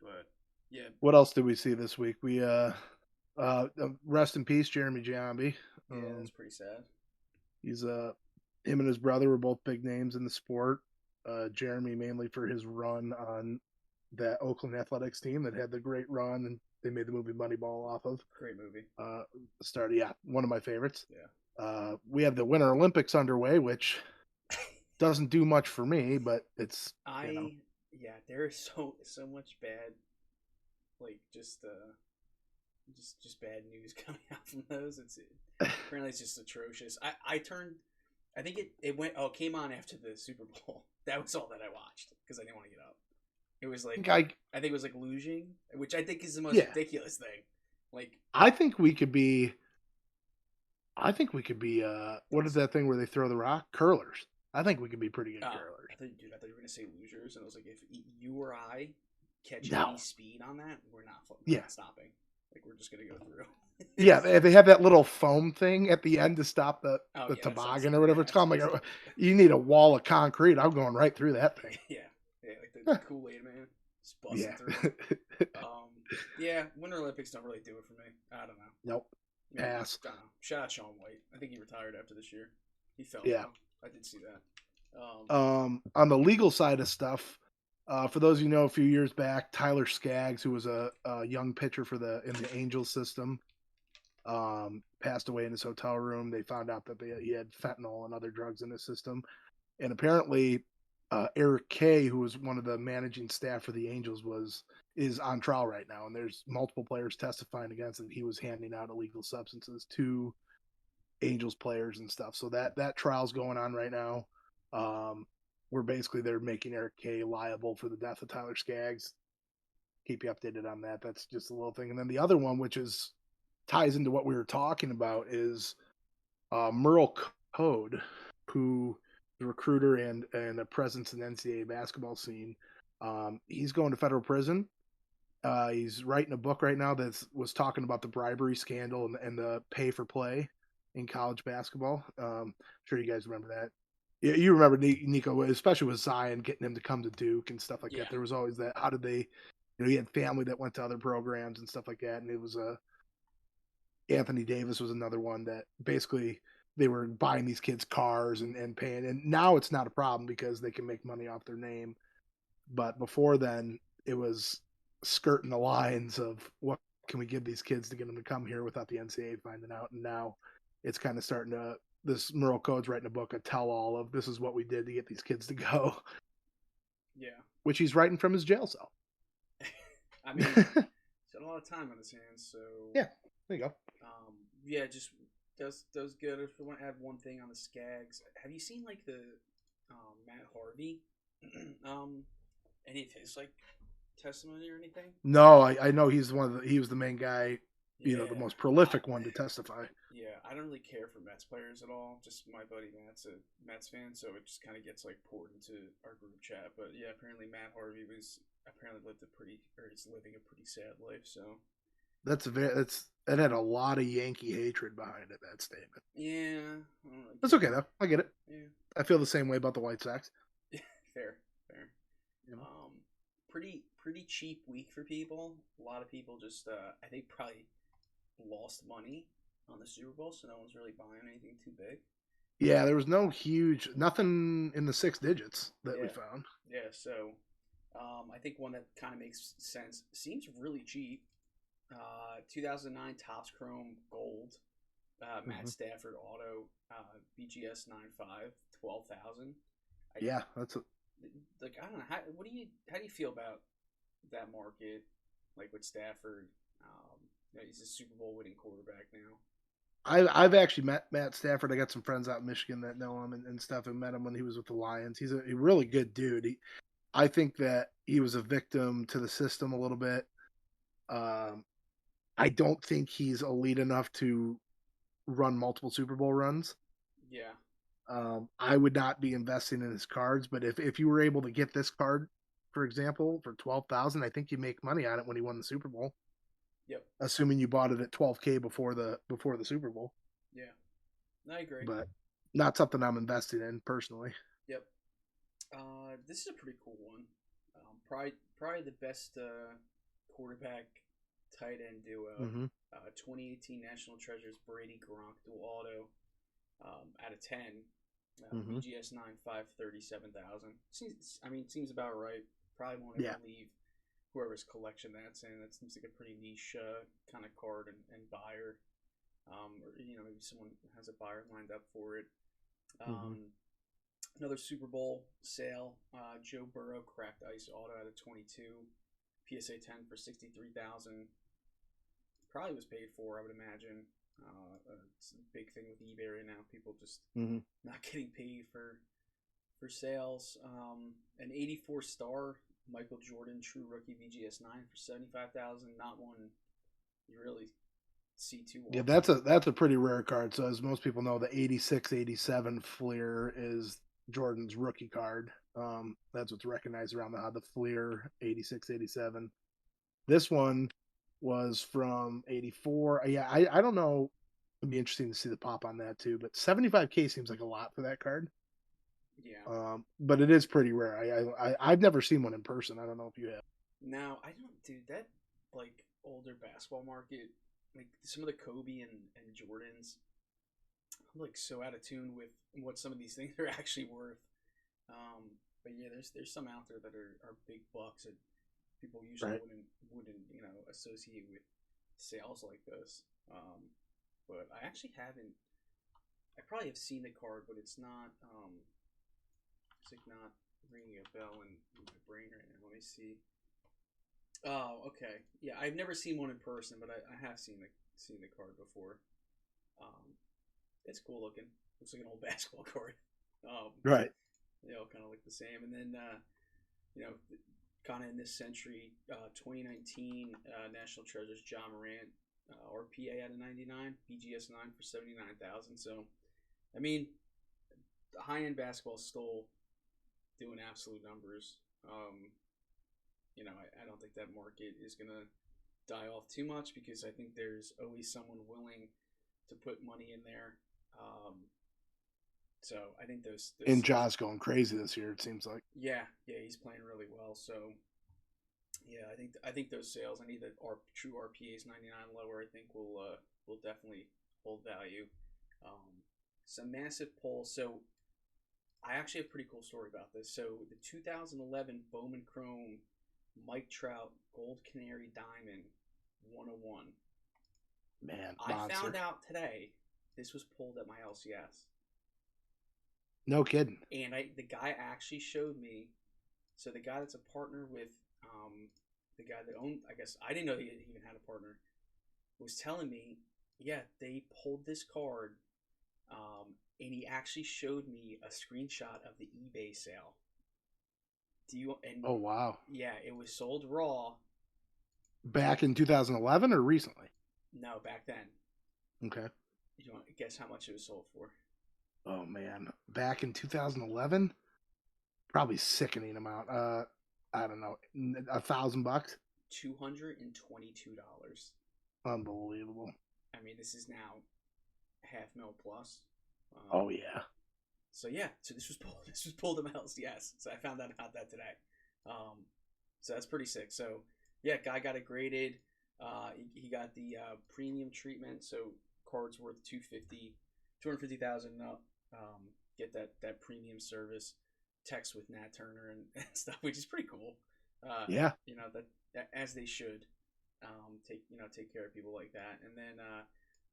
But yeah. What else did we see this week? We rest in peace, Jeremy Giambi. Yeah, that's pretty sad. He's him and his brother were both big names in the sport. Jeremy mainly for his run on that Oakland Athletics team that had the great run, and they made the movie Moneyball off of. Great movie. One of my favorites. Yeah. We have the Winter Olympics underway, which doesn't do much for me, but it's there is so much bad, like just bad news coming out from those. Apparently it's just atrocious. I think it came on after the Super Bowl. That was all that I watched because I didn't want to get up. It was like I think it was like luging, which I think is the most ridiculous thing. Like I think we could be what is that thing where they throw the rock? Curlers. I think we could be pretty good curlers. I thought you were going to say losers, and I was like, if you or I catch any speed on that, we're not stopping. Like we're just going to go through. Yeah, they have that little foam thing at the end to stop the toboggan or whatever it's called. Like, you need a wall of concrete. I'm going right through that thing. Yeah, like the Kool-Aid man, just busting through. Winter Olympics don't really do it for me. I don't know. Nope. Pass. I don't know. Shout out Shaun White. I think he retired after this year. He fell. Yeah, I did see that. On the legal side of stuff, for those of you know, a few years back, Tyler Skaggs, who was a young pitcher in the Angels system, passed away in his hotel room. They found out that he had fentanyl and other drugs in his system, and apparently Eric Kay, who was one of the managing staff for the Angels, is on trial right now, and there's multiple players testifying against that he was handing out illegal substances to Angels players and stuff. So that trial's going on right now. Where basically they're making Eric Kay liable for the death of Tyler Skaggs. Keep you updated on that. That's just a little thing. And then the other one, which ties into what we were talking about, is Merle Code, who is a recruiter and a presence in the NCAA basketball scene. He's going to federal prison. He's writing a book right now that was talking about the bribery scandal and the pay for play in college basketball. I'm sure you guys remember that. Yeah, you remember Nico, especially with Zion getting him to come to Duke and stuff like that. There was always that. How did they, he had family that went to other programs and stuff like that. And it was Anthony Davis was another one that basically they were buying these kids cars and paying. And now it's not a problem because they can make money off their name. But before then, it was skirting the lines of what can we give these kids to get them to come here without the NCAA finding out. And now it's kind of starting to. This Merle Code's writing a book, a tell-all of this is what we did to get these kids to go. Yeah. Which he's writing from his jail cell. I mean, he's got a lot of time on his hands, so... Yeah, there you go. Just does good. If we want to add one thing on the Skaggs, have you seen, like, the Matt Harvey? Any of his, like, testimony or anything? No, I know he was the main guy, the most prolific one to testify. Yeah, I don't really care for Mets players at all. Just my buddy Matt's a Mets fan, so it just kind of gets like poured into our group chat. But yeah, apparently Matt Harvey is living a pretty sad life. So that had a lot of Yankee hatred behind it. That statement. Yeah, that's okay though. I get it. Yeah, I feel the same way about the White Sox. Fair. Yeah. Pretty cheap week for people. A lot of people just I think probably lost money on the Super Bowl, so no one's really buying anything too big. Yeah, there was nothing in the 6 digits that we found. Yeah, so I think one that kind of makes sense, seems really cheap. 2009 Topps Chrome Gold, Matt Stafford Auto, BGS 95, 12,000. Yeah, that's like I don't know. How do you feel about that market? Like with Stafford, he's a Super Bowl winning quarterback now. I've actually met Matt Stafford. I got some friends out in Michigan that know him and stuff, and met him when he was with the Lions. He's a really good dude. I think that he was a victim to the system a little bit. I don't think he's elite enough to run multiple Super Bowl runs. Yeah. I would not be investing in his cards, but if you were able to get this card, for example, for $12,000, I think you make money on it when he won the Super Bowl. Yep. Assuming you bought it at $12K before the Super Bowl. Yeah. I agree. But not something I'm invested in personally. Yep. This is a pretty cool one. Probably the best quarterback tight end duo. Mm-hmm. 2018 National Treasures Brady Gronk dual auto out of 10. BGS 9 537,000. Seems about right. Probably won't ever leave whoever's collection that's in. That seems like a pretty niche kind of card and buyer. Or maybe someone has a buyer lined up for it. Another Super Bowl sale. Joe Burrow cracked ice auto out of 22. PSA 10 for 63,000. Probably was paid for, I would imagine. It's a big thing with eBay right now. People just not getting paid for sales. An 84 star Michael Jordan True Rookie VGS 9 for 75,000. Not one you really see too often. Yeah, that's a pretty rare card. So as most people know, the 86-87 Fleer is Jordan's rookie card. That's what's recognized around the Fleer 86-87. This one was from 84. Yeah, I don't know. It'd be interesting to see the pop on that too. But 75K seems like a lot for that card. Yeah. But it is pretty rare. I've never seen one in person. I don't know if you have. No, I don't. Dude, that like older basketball market, like some of the Kobe and Jordans, I'm like so out of tune with what some of these things are actually worth. But yeah, there's some out there that are big bucks that people usually wouldn't associate with sales like this. But I actually haven't. I probably have seen the card, but it's not. It's like not ringing a bell in my brain right now. Let me see. Oh, okay. Yeah, I've never seen one in person, but I have seen the card before. It's cool looking. Looks like an old basketball card. Right. They all kind of look the same. And then, kind of in this century, 2019 National Treasures John Morant, RPA out of 99, BGS 9 for 79,000. So, I mean, high-end basketball is still doing absolute numbers. I don't think that market is going to die off too much because I think there's always someone willing to put money in there. So I think those and Ja's going crazy this year. It seems like. Yeah, he's playing really well. So yeah, I think those sales. I need the true RPAs 99 lower. I think will definitely hold value. Some massive pulls. So I actually have a pretty cool story about this. So the 2011 Bowman Chrome Mike Trout Gold Canary Diamond 101. Man, I found out today this was pulled at my LCS. No kidding. And the guy actually showed me. So the guy that's a partner with the guy that owned, I guess I didn't know he even had a partner, was telling me, yeah, they pulled this card, and he actually showed me a screenshot of the eBay sale. Oh wow. Yeah, it was sold raw. Back in 2011 or recently? No, back then. Okay. You want to guess how much it was sold for? Oh man, back in 2011, probably sickening amount. I don't know, $1,000. $222. Unbelievable. I mean, this is now $500,000 plus. Oh yeah. So yeah, this was pulled at my LCS. So I found out about that today. So that's pretty sick. So yeah, guy got it graded. He got the premium treatment. So cards worth $250,000 up. Get that premium service. Text with Nat Turner and stuff, which is pretty cool. Yeah. That as they should. Take care of people like that. And then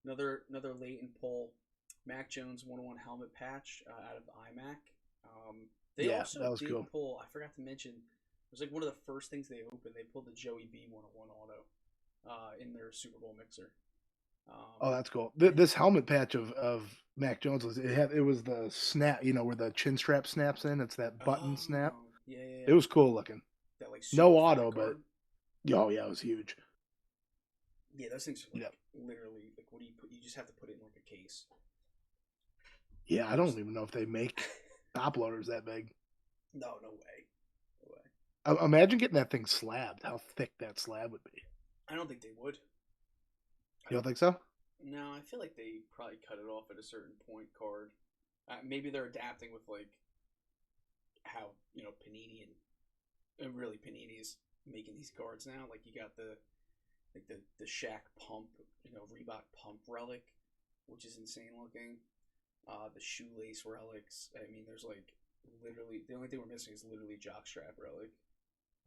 another latent pull. Mac Jones 101 helmet patch out of iMac. They also that was did cool. pull. I forgot to mention. It was like one of the first things they opened. They pulled the Joey B 101 auto in their Super Bowl mixer. Oh, that's cool. This helmet patch of Mac Jones it was the snap, where the chin strap snaps in. It's that button snap. Yeah, yeah, It yeah. was cool looking. That like No super fat auto, but card. oh yeah, it was huge. Yeah, those things are like Yep. literally like what do you put? You just have to put it in like a case. Yeah, I don't even know if they make top loaders that big. No, no way. No way. Imagine getting that thing slabbed. How thick that slab would be. I don't think they would. You don't think so? No, I feel like they probably cut it off at a certain point card. Maybe they're adapting with like how Panini and really Panini's making these cards now. Like you got the Shaq Pump, Reebok Pump relic, which is insane looking. The shoelace relics. I mean, there's like literally the only thing we're missing is literally jockstrap relic.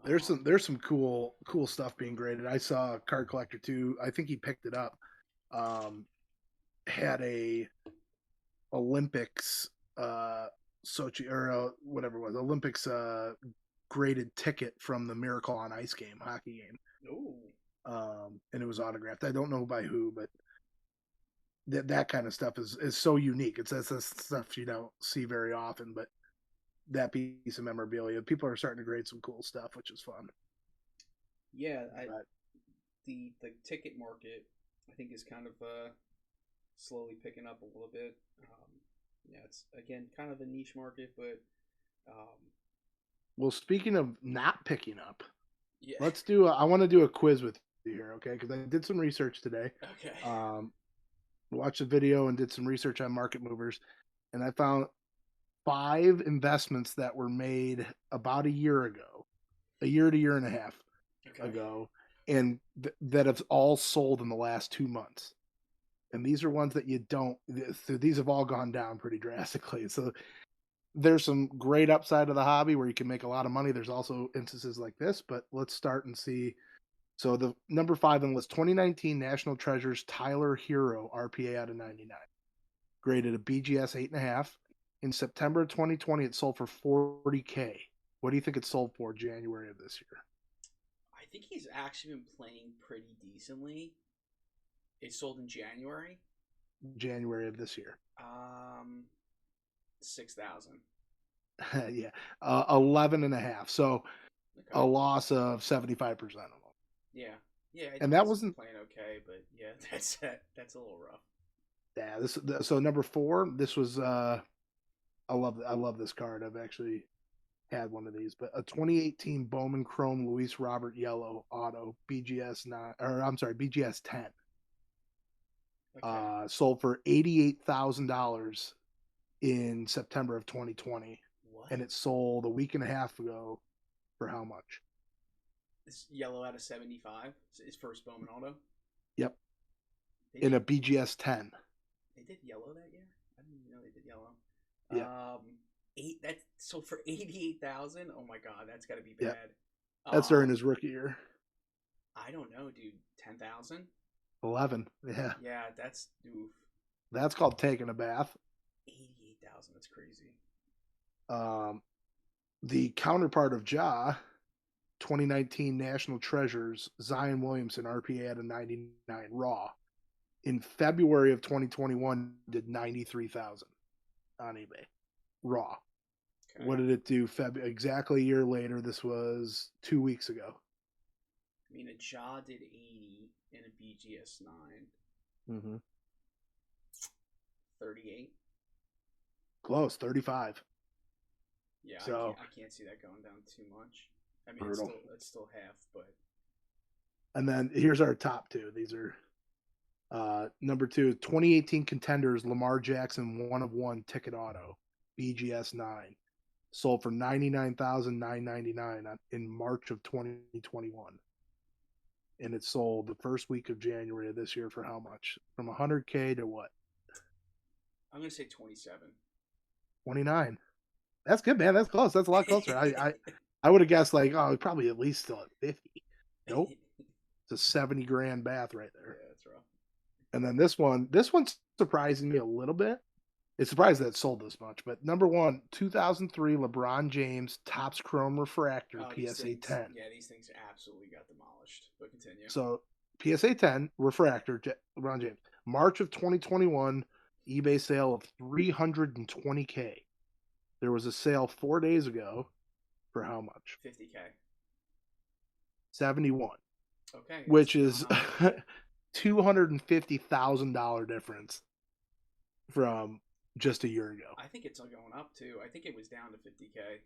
There's some cool stuff being graded. I saw Card Collector 2. I think he picked it up. Had a Olympics Sochi or whatever it was, Olympics graded ticket from the Miracle on Ice hockey game. Ooh. And it was autographed. I don't know by who, but that kind of stuff is so unique. It's stuff you don't see very often, but that piece of memorabilia, people are starting to grade some cool stuff, which is fun. Yeah, the ticket market, I think, is kind of slowly picking up a little bit. Yeah, it's again kind of a niche market, but well, speaking of not picking up, yeah, I want to do a quiz with you here, okay? Because I did some research today. Okay. Watched a video and did some research on market movers, and I found 5 investments that were made about a year to year and a half ago, and that have all sold in the last 2 months. And these are ones that you don't. These have all gone down pretty drastically. So there's some great upside of the hobby where you can make a lot of money. There's also instances like this, but let's start and see. So the number 5 on the list, 2019 National Treasures Tyler Hero RPA out of 99, graded a BGS 8.5. In September 2020, it sold for $40K. What do you think it sold for January of this year? I think he's actually been playing pretty decently. It sold in January. January of this year. 6,000. Yeah, 11.5. So a loss of 75% of them. Yeah, yeah. And that wasn't playing okay, but yeah, that's a little rough. Yeah. So number 4. This was I love this card. I've actually had one of these, but a 2018 Bowman Chrome Luis Robert Yellow Auto BGS 10. Okay. Sold for $88,000 in September of 2020. What? And it sold a week and a half ago for how much? It's yellow out of 75. His first Bowman Auto. Yep. In a BGS 10. They did yellow that year? I didn't even know they did yellow. Yeah. That sold for 88,000. Oh my god, that's got to be bad. Yeah. That's during his rookie year. I don't know, dude. 10,000. 11. Yeah. Yeah, that's oof. That's called taking a bath. 88,000. That's crazy. The counterpart of Ja, 2019 National Treasures Zion Williamson RPA at a 99 raw. In February of 2021, did 93,000 on eBay raw. Okay. What did it do? Exactly a year later. This was 2 weeks ago. I mean, a Ja did 80 in a BGS 9. Mm-hmm. 38. Close, 35. Yeah, so, I can't see that going down too much. I mean, it's still half, but. And then here's our top 2. These are number 2, 2018 Contenders Lamar Jackson 1 of 1 ticket auto BGS 9, sold for $99,999 in March of 2021, and it sold the first week of January of this year for how much? From 100K to what? I'm gonna say 27. 29. That's good, man. That's close. That's a lot closer. I would have guessed probably at least still at 50. Nope. It's a 70 grand bath right there. Yeah, that's rough. And then this one's surprising me a little bit. It's surprising that it sold this much, but number 1, 2003 LeBron James Topps Chrome Refractor PSA 10. Yeah, these things absolutely got demolished. But continue. So PSA 10 Refractor LeBron James. March of 2021, eBay sale of $320K. There was a sale 4 days ago for how much? $50K. 71. Okay. Which is $250,000 difference from just a year ago. I think it's going up too. I think it was down to $50K.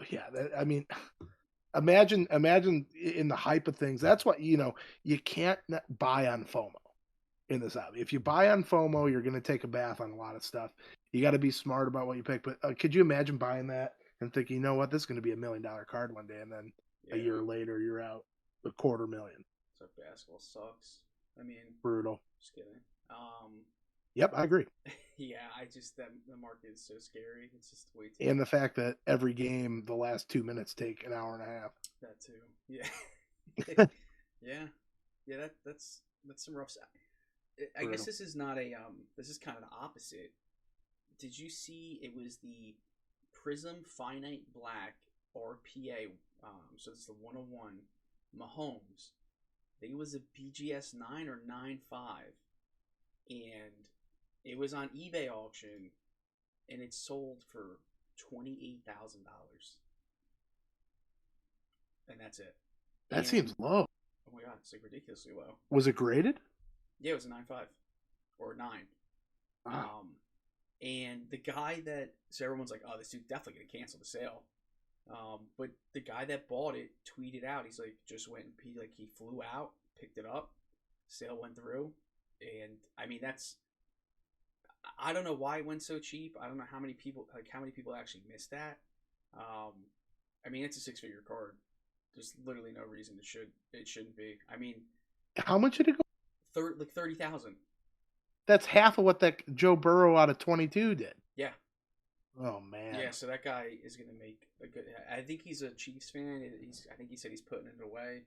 Yeah, I mean, imagine in the hype of things. That's what you can't buy on FOMO in this hobby. If you buy on FOMO, you're going to take a bath on a lot of stuff. You got to be smart about what you pick. But could you imagine buying that and thinking, you know what, this is going to be $1 million card one day, and then a year later you're out $250,000. So basketball sucks. I mean, brutal. Just kidding. Yep, I agree. Yeah, the market is so scary. It's just way too. And the fact that every game, the last 2 minutes take an hour and a half. That too. Yeah. Yeah. That's some rough stuff. I guess this is not a this is kind of the opposite. Did you see it was the Prism Finite Black RPA? So it's the 101 Mahomes. I think it was a BGS 9 or 9.5, and it was on eBay auction, and it sold for $28,000, and that's it. That seems low. Oh my god, it's like ridiculously low. Was it graded? Yeah, it was a 9.5 or 9. Wow. And the guy so everyone's like, oh, this dude's definitely gonna cancel the sale. But the guy that bought it tweeted out, he's like, he flew out, picked it up, sale went through, and I mean I don't know why it went so cheap. I don't know how many people actually missed that. I mean, it's a 6-figure card. There's literally no reason it shouldn't be. I mean, how much did it go? Like 30,000. That's half of what that Joe Burrow out of 22 did. Yeah. Oh man. Yeah, so that guy is going to make a good. I think he's a Chiefs fan. I think he said he's putting it away.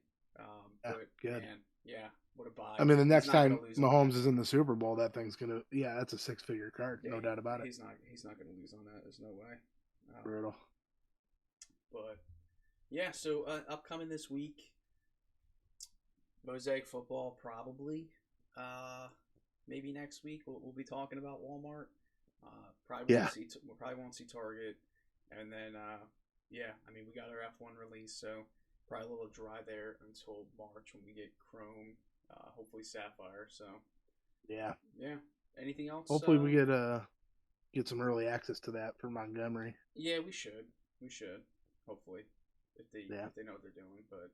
But good. Man, yeah, what a buy. I mean, the next time Mahomes is in the Super Bowl, that thing's gonna. Yeah, that's a 6-figure card, no doubt about it. He's not going to lose on that. There's no way. Brutal. But yeah, so upcoming this week, Mosaic Football probably. Maybe next week we'll be talking about Walmart. Probably won't see Target, and then I mean, we got our F1 release, so probably a little dry there until March when we get Chrome, hopefully Sapphire. So yeah. Anything else? Hopefully we get some early access to that for Montgomery. Yeah, we should. Hopefully, if they know what they're doing. But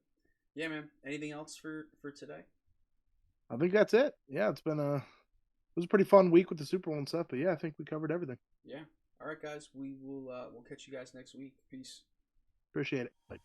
yeah, man. Anything else for today? I think that's it. Yeah, it was a pretty fun week with the Super Bowl and stuff, but yeah, I think we covered everything. Yeah. All right, guys. We'll catch you guys next week. Peace. Appreciate it. Bye.